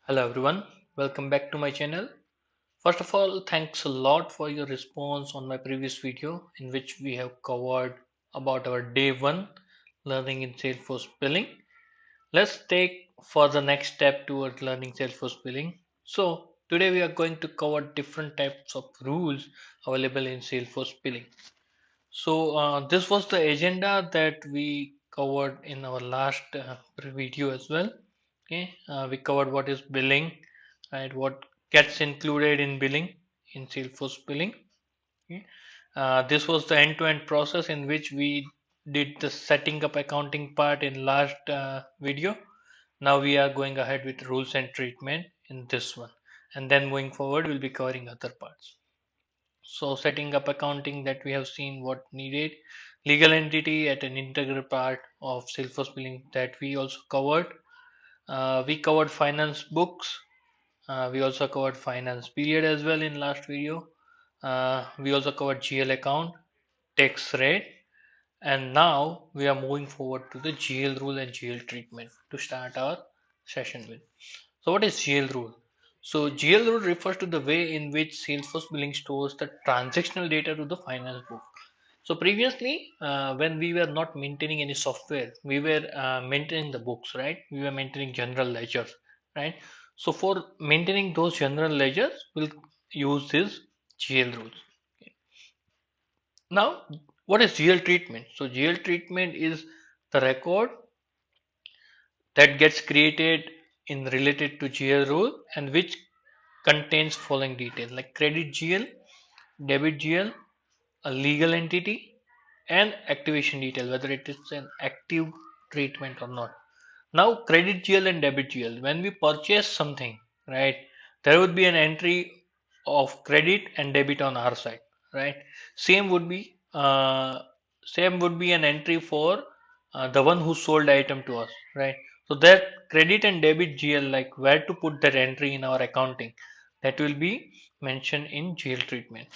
Hello everyone, welcome back to my channel. First of all, thanks a lot for your response on my previous video in which we have covered about our day 1 learning in Salesforce billing. Let's take for the next step towards learning Salesforce billing. So today we are going to cover different types of rules available in Salesforce billing. So this was the agenda that we covered in our last video as well. Okay, we covered what is billing, right? What gets included in billing in Salesforce billing. Okay. This was the end-to-end process in which we did the setting up accounting part in last video. Now we are going ahead with rules and treatment in this one, and then moving forward we'll be covering other parts. So setting up accounting that we have seen what needed, legal entity at an integral part of Salesforce billing that we also covered. We covered finance books. We also covered finance period as well in last video. We also covered GL account, tax rate, and now we are moving forward to the GL rule and GL treatment to start our session with. So what is GL rule? So GL rule refers to the way in which Salesforce billing stores the transactional data to the finance book. So previously, when we were not maintaining any software, we were maintaining the books, right? We were maintaining general ledgers, right? So for maintaining those general ledgers, we'll use this GL rules. Okay. Now, what is GL treatment? So GL treatment is the record that gets created in related to GL rule and which contains following details like credit GL, debit GL, a legal entity, and activation detail, whether it is an active treatment or not. Now, credit GL and debit GL, when we purchase something, right, there would be an entry of credit and debit on our side, right? Same would be an entry for the one who sold the item to us, right? So that credit and debit GL, like where to put that entry in our accounting, that will be mentioned in GL treatment.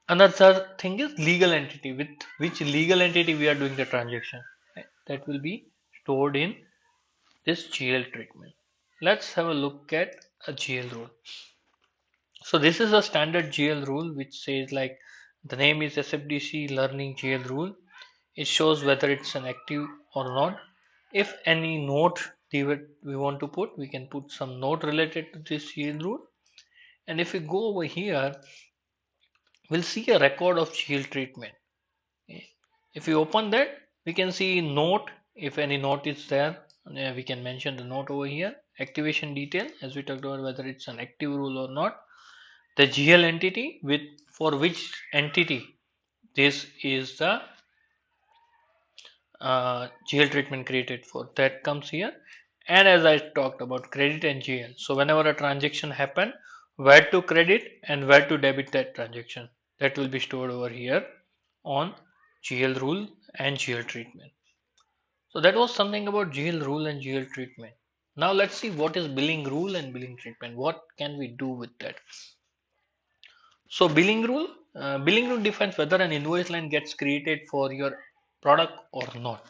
Another thing is legal entity, with which legal entity we are doing the transaction, right? That will be stored in this GL treatment. Let's have a look at a GL rule. So this is a standard GL rule which says like the name is SFDC learning GL rule. It shows whether it's an active or not. If any note we want to put, we can put some note related to this GL rule. And if we go over here, we'll see a record of GL treatment. Okay. If we open that, we can see note. If any note is there, we can mention the note over here. Activation detail, as we talked about, whether it's an active rule or not. The GL entity, with for which entity this is the GL treatment created for, that comes here. And as I talked about credit and GL, so whenever a transaction happen, where to credit and where to debit that transaction, that will be stored over here on GL rule and GL treatment. So that was something about GL rule and GL treatment. Now let's see what is billing rule and billing treatment. What can we do with that? So billing rule defines whether an invoice line gets created for your product or not.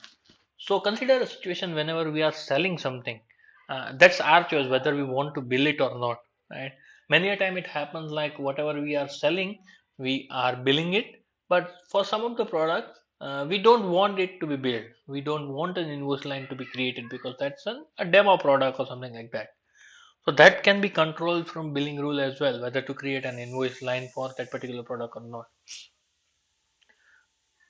So consider a situation whenever we are selling something. That's our choice whether we want to bill it or not, right? Many a time it happens like whatever we are selling, we are billing it, but for some of the products, we don't want it to be billed. We don't want an invoice line to be created because that's a demo product or something like that. So that can be controlled from billing rule as well, whether to create an invoice line for that particular product or not.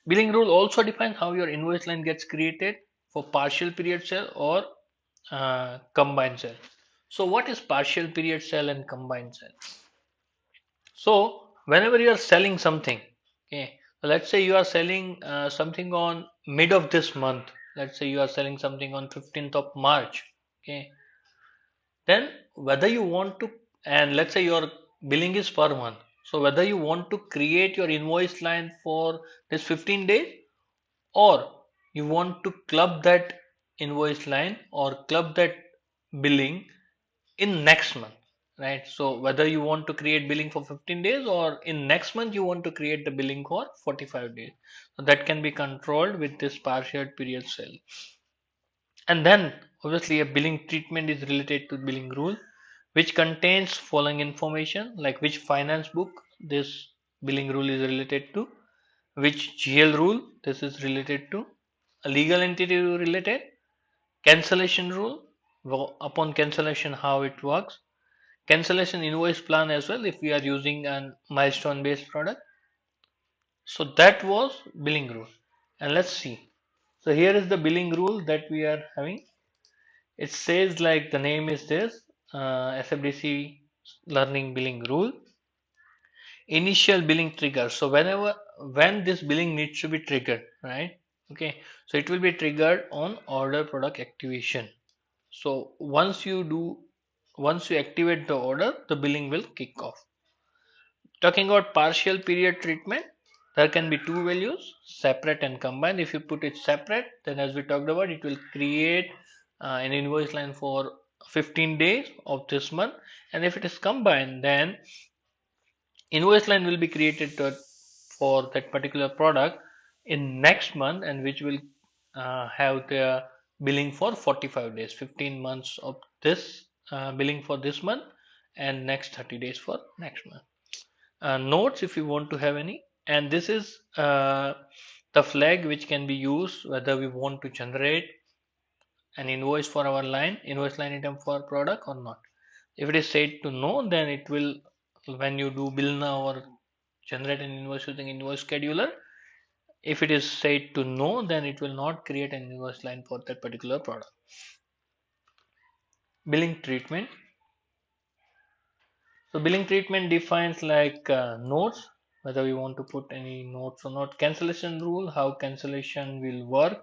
Billing rule also defines how your invoice line gets created for partial period sale or combined sale. So what is partial period sale and combined sale? So whenever you are selling something, okay, so let's say you are selling something on mid of this month. Let's say you are selling something on 15th of March. Okay, then whether you want to, and let's say your billing is per month. So whether you want to create your invoice line for this 15 days or you want to club that invoice line or club that billing in next month, right? So whether you want to create billing for 15 days or in next month you want to create the billing for 45 days, so that can be controlled with this partial period sale. And then obviously a billing treatment is related to billing rule. which contains following information like which finance book this billing rule is related to, which GL rule this is related to, a legal entity related, cancellation rule, upon cancellation how it works, cancellation invoice plan as well if we are using a milestone based product. So that was billing rule. And let's see. So here is the billing rule that we are having. It says like the name is this SFDC learning billing rule. Initial billing trigger. So when this billing needs to be triggered, right? Okay. So it will be triggered on order product activation. So once you activate the order, the billing will kick off. Talking about partial period treatment, there can be two values, separate and combined. If you put it separate, then as we talked about, it will create an invoice line for 15 days of this month. And if it is combined, then invoice line will be created for that particular product in next month, and which will have the billing for 45 days, 15 months of this billing for this month, and next 30 days for next month. Notes if you want to have any, and this is the flag which can be used whether we want to generate an invoice for our invoice line item for product or not. If it is said to no, then it will, when you do bill now or generate an invoice using invoice scheduler, if it is said to no, then it will not create an invoice line for that particular product. Billing treatment. So billing treatment defines like notes, whether we want to put any notes or not. Cancellation rule, how cancellation will work.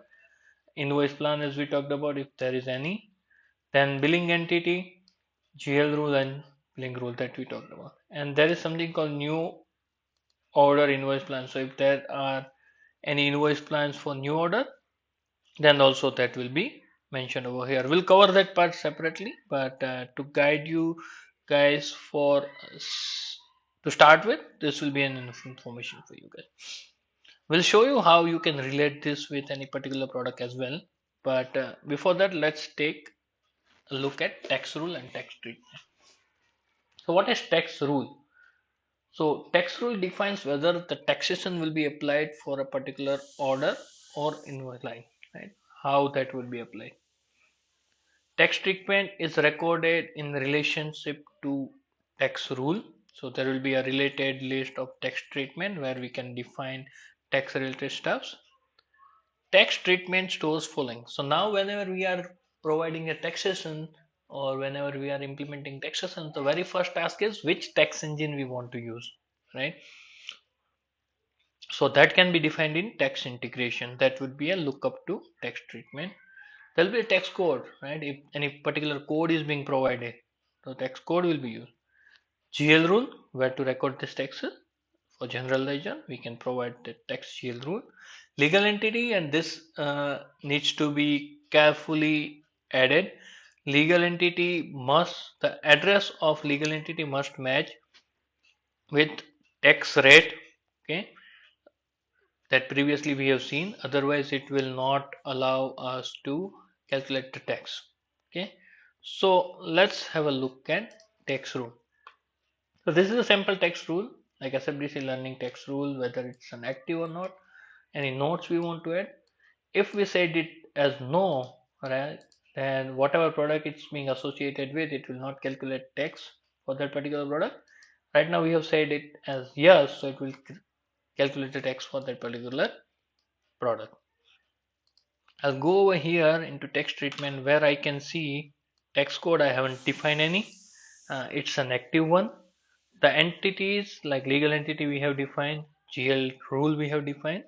Invoice plan as we talked about if there is any. Then billing entity, GL rule and billing rule that we talked about. And there is something called new order invoice plan. So if there are any invoice plans for new order, then also that will be mentioned over here. We'll cover that part separately, but to guide you guys for to start with, this will be an enough information for you guys. We'll show you how you can relate this with any particular product as well, but before that, let's take a look at tax rule and tax treatment. So what is tax rule? So tax rule defines whether the taxation will be applied for a particular order or invoice line, right? How that will be applied. Tax treatment is recorded in relationship to tax rule. So there will be a related list of tax treatment where we can define tax related stuffs. Tax treatment stores following. So now whenever we are providing a taxation or whenever we are implementing taxation, the very first task is which tax engine we want to use, right? So that can be defined in tax integration. That would be a lookup to tax treatment. There will be a tax code, right? If any particular code is being provided, the tax code will be used. GL rule, where to record this taxes. For general ledger, we can provide the tax GL rule. Legal entity, and this needs to be carefully added. Legal entity the address of legal entity must match with tax rate, okay, that previously we have seen, otherwise it will not allow us to calculate the tax. Okay, so let's have a look at tax rule. So this is a sample tax rule like SFDC learning tax rule, whether it's an active or not. Any notes we want to add, if we set it as no, right, then whatever product it's being associated with, it will not calculate tax for that particular product. Right now we have said it as yes, so it will calculate the tax for that particular product. I'll go over here into text treatment where I can see text code. I haven't defined any. It's an active one. The entities like legal entity we have defined, GL rule we have defined,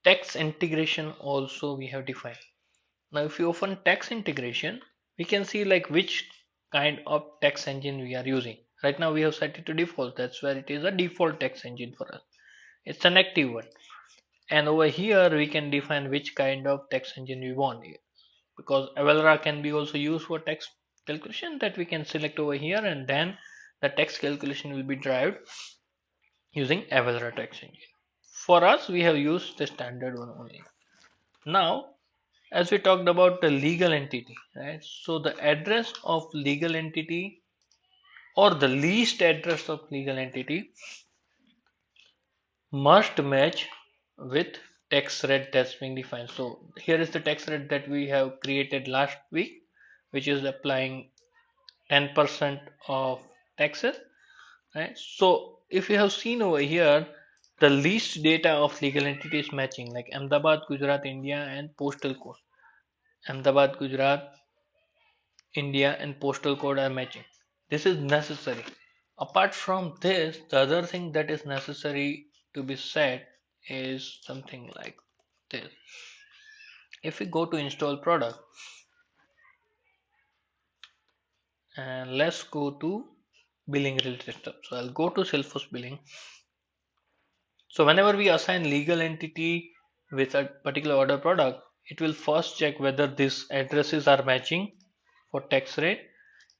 tax integration also we have defined. Now if you open tax integration, we can see like which kind of tax engine we are using. Right now we have set it to default. That's where it is a default tax engine for us. It's an active one. And over here we can define which kind of tax engine we want, because Avalra can be also used for tax calculation, that we can select over here, and then the tax calculation will be derived using Avalra tax engine. For us, we have used the standard one only. Now, as we talked about the legal entity, right? So the address of legal entity or the least address of legal entity must match with tax rate that's being defined. So here is the tax rate that we have created last week, which is applying 10% of taxes, right? So if you have seen over here, the least data of legal entity is matching, like Ahmedabad, Gujarat, India, and postal code. Ahmedabad, Gujarat, India, and postal code are matching. This is necessary. Apart from this, the other thing that is necessary to be said is something like this. If we go to install product and let's go to billing related stuff. So I'll go to Salesforce billing. So whenever we assign legal entity with a particular order product, it will first check whether these addresses are matching for tax rate.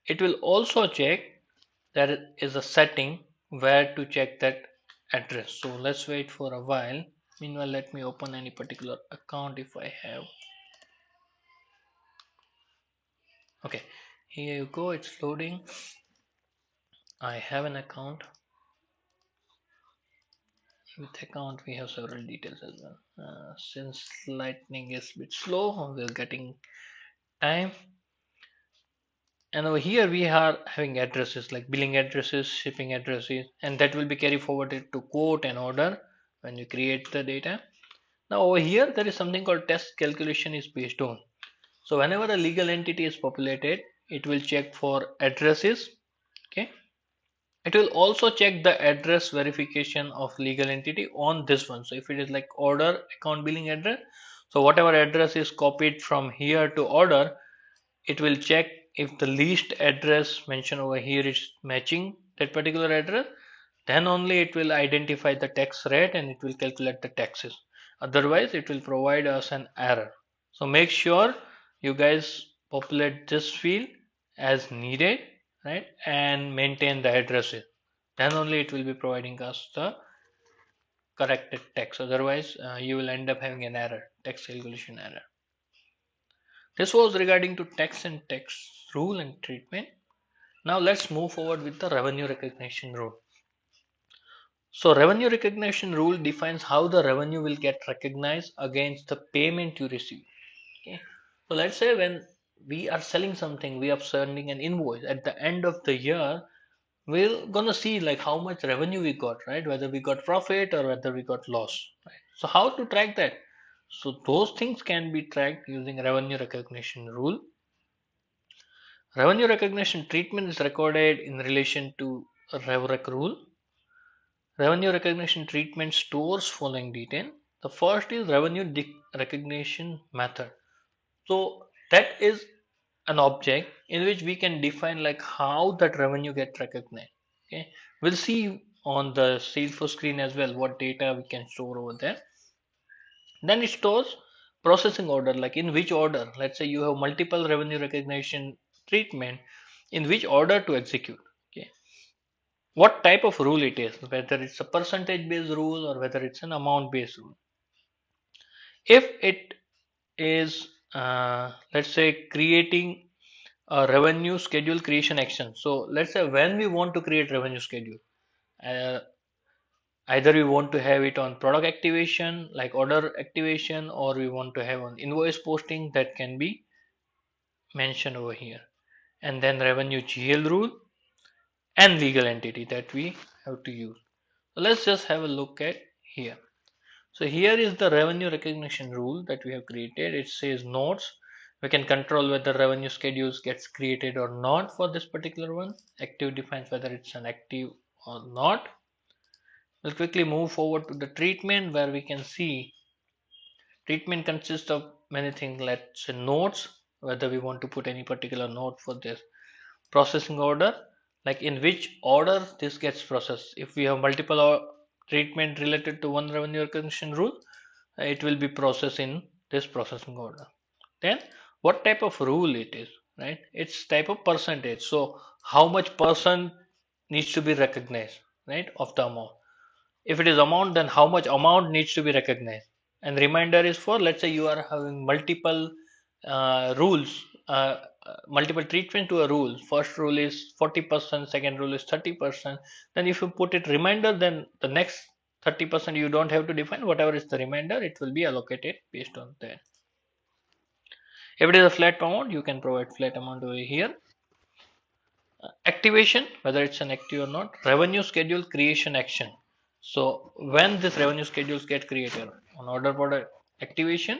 It will also check there is a setting where to check that address. So let's wait for a while. Meanwhile, let me open any particular account if I have. Okay, here you go, it's loading. I have an account. With account we have several details as well. Since lightning is a bit slow, we're getting time. And over here we are having addresses like billing addresses, shipping addresses, and that will be carry forwarded to quote and order when you create the data. Now over here there is something called test calculation is based on. So whenever a legal entity is populated, it will check for addresses. Okay. It will also check the address verification of legal entity on this one. So if it is like order account billing address, so whatever address is copied from here to order, it will check if the least address mentioned over here is matching that particular address, then only it will identify the tax rate and it will calculate the taxes. Otherwise it will provide us an error. So make sure you guys populate this field as needed, right, and maintain the addresses, then only it will be providing us the corrected tax. Otherwise you will end up having an error, tax calculation error. This was regarding to tax and tax rule and treatment. Now let's move forward with the revenue recognition rule. So revenue recognition rule defines how the revenue will get recognized against the payment you receive. Okay. So let's say when we are selling something, we are sending an invoice at the end of the year, we're gonna see like how much revenue we got, right? Whether we got profit or whether we got loss. Right? So how to track that? So those things can be tracked using revenue recognition rule. Revenue recognition treatment is recorded in relation to RevRec rule. Revenue recognition treatment stores following detail. The first is revenue recognition method. So that is an object in which we can define like how that revenue get recognized. Okay, we'll see on the Salesforce screen as well what data we can store over there. Then it stores processing order, like in which order. Let's say you have multiple revenue recognition treatment, in which order to execute. Okay, what type of rule it is, whether it's a percentage based rule or whether it's an amount based rule. If it is let's say creating a revenue schedule creation action, so let's say when we want to create revenue schedule, uh, either we want to have it on product activation like order activation, or we want to have on invoice posting, that can be mentioned over here. And then revenue GL rule and legal entity that we have to use. So let's just have a look at here. So here is the revenue recognition rule that we have created. It says notes. We can control whether revenue schedules gets created or not for this particular one. Active defines whether it's an active or not. We'll quickly move forward to the treatment, where we can see treatment consists of many things. Let's say notes, whether we want to put any particular note for this. Processing order, like in which order this gets processed. If we have multiple treatment related to one revenue recognition rule, it will be processed in this processing order. Then what type of rule it is, right? It's type of percentage. So how much percent needs to be recognized, right, of the amount. If it is amount, then how much amount needs to be recognized. And reminder is for, let's say you are having multiple rules, multiple treatment to a rule. First rule is 40%, second rule is 30%. Then if you put it reminder, then the next 30% you don't have to define. Whatever is the remainder, it will be allocated based on that. If it is a flat amount, you can provide flat amount over here. Activation, whether it's an active or not. Revenue schedule creation action. So when this revenue schedules get created on order product activation,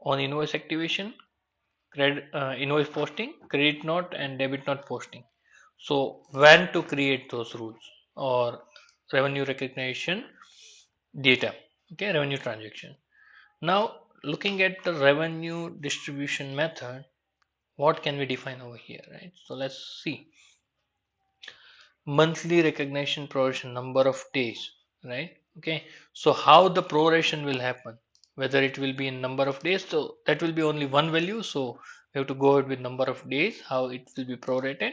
on invoice activation, credit invoice posting, credit note and debit note posting. So when to create those rules or revenue recognition data, okay, revenue transaction. Now looking at the revenue distribution method, what can we define over here, right? So let's see. Monthly recognition proration, number of days, right? Okay, so how the proration will happen, whether it will be in number of days, so that will be only one value, so we have to go ahead with number of days, how it will be prorated.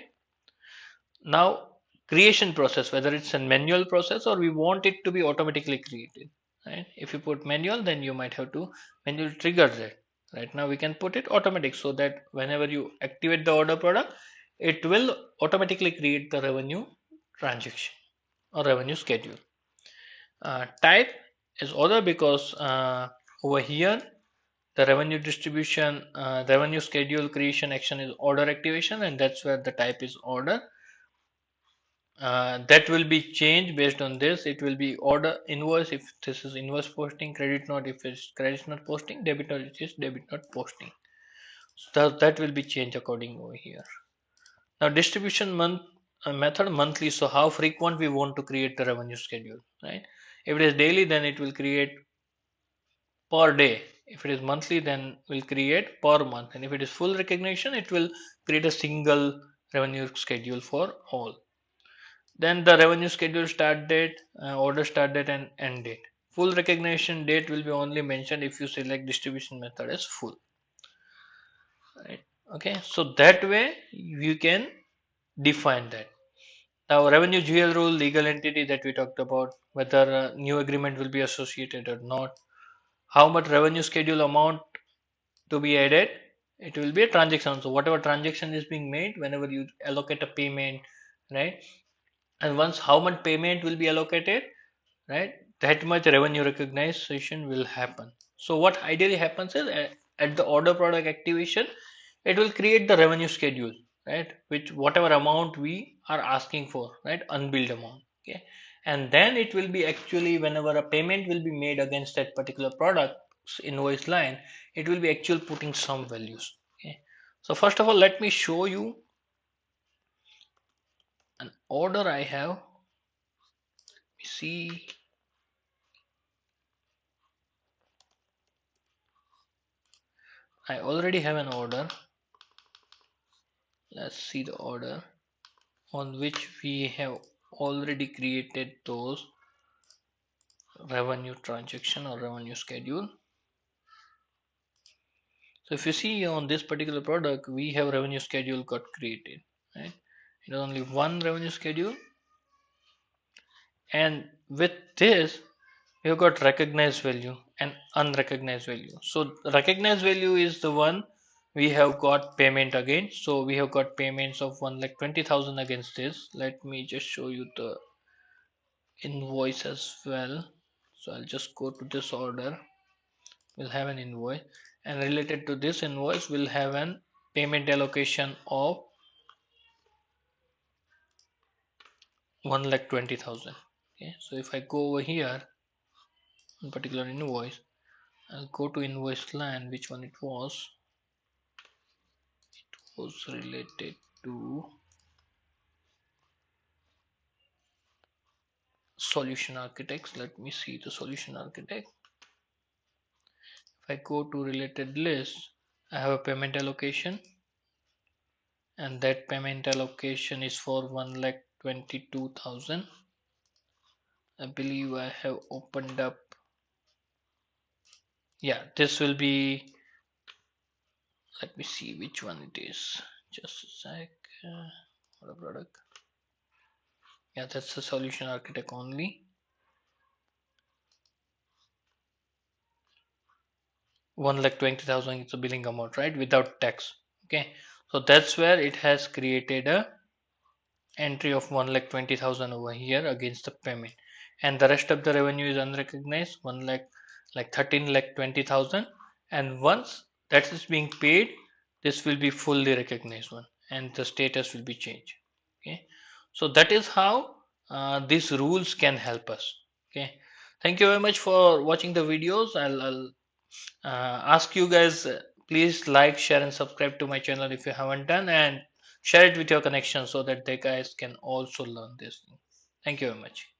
Now creation process, whether it's a manual process or we want it to be automatically created, right? If you put manual, then you might have to manually trigger that. Right now we can put it automatic, so that whenever you activate the order product, it will automatically create the revenue transaction or revenue schedule. Type is order, because over here the revenue distribution, revenue schedule creation action is order activation, and that's where the type is order. That will be changed based on this. It will be order invoice if this is invoice posting, credit note if it's credit note posting, debit note if it's debit note posting. So that will be changed according over here. Now distribution method monthly. So how frequent we want to create the revenue schedule, right? If it is daily, then it will create per day. If it is monthly, then we'll create per month. And if it is full recognition, it will create a single revenue schedule for all. Then the revenue schedule start date, order start date and end date. Full recognition date will be only mentioned if you select distribution method as full. Right. Okay. So that way you can define that. Now revenue GL rule, legal entity that we talked about, whether a new agreement will be associated or not, how much revenue schedule amount to be added, it will be a transaction. So whatever transaction is being made, whenever you allocate a payment, right? And once how much payment will be allocated, right? That much revenue recognition will happen. So what ideally happens is at the order product activation, it will create the revenue schedule, right? Which whatever amount we are asking for, right? Unbilled amount, okay? And then it will be actually whenever a payment will be made against that particular product invoice line, it will be actually putting some values, okay? So first of all, let me show you an order I have. See, I already have an order. Let's see the order on which we have already created those revenue transaction or revenue schedule. So if you see on this particular product, we have revenue schedule got created, right? It is only one revenue schedule, and with this we have got recognized value and unrecognized value. So recognized value is the one we have got payment against. So we have got payments of 1,20,000 against this. Let me just show you the invoice as well. So I'll just go to this order. We'll have an invoice, and related to this invoice we'll have an payment allocation of 1,20,000. Okay, so if I go over here in particular invoice, I'll go to invoice line, which one it was. It was related to solution architects. Let me see the solution architect. If I go to related list, I have a payment allocation, and that payment allocation is for 1,22,000. I believe I have opened up. Yeah, this will be, let me see which one it is. Just a sec. What a product. Yeah, that's the solution architect only. 1,20,000 is the billing amount, right? Without tax. Okay. So that's where it has created a entry of 1,20,000 over here against the payment, and the rest of the revenue is unrecognized 1 lakh, like 13,20,000. And once that is being paid, this will be fully recognized one and the status will be changed. Okay, so that is how these rules can help us. Okay, thank you very much for watching the videos. I'll ask you guys, please like, share and subscribe to my channel if you haven't done, and share it with your connections so that they guys can also learn this thing. Thank you very much.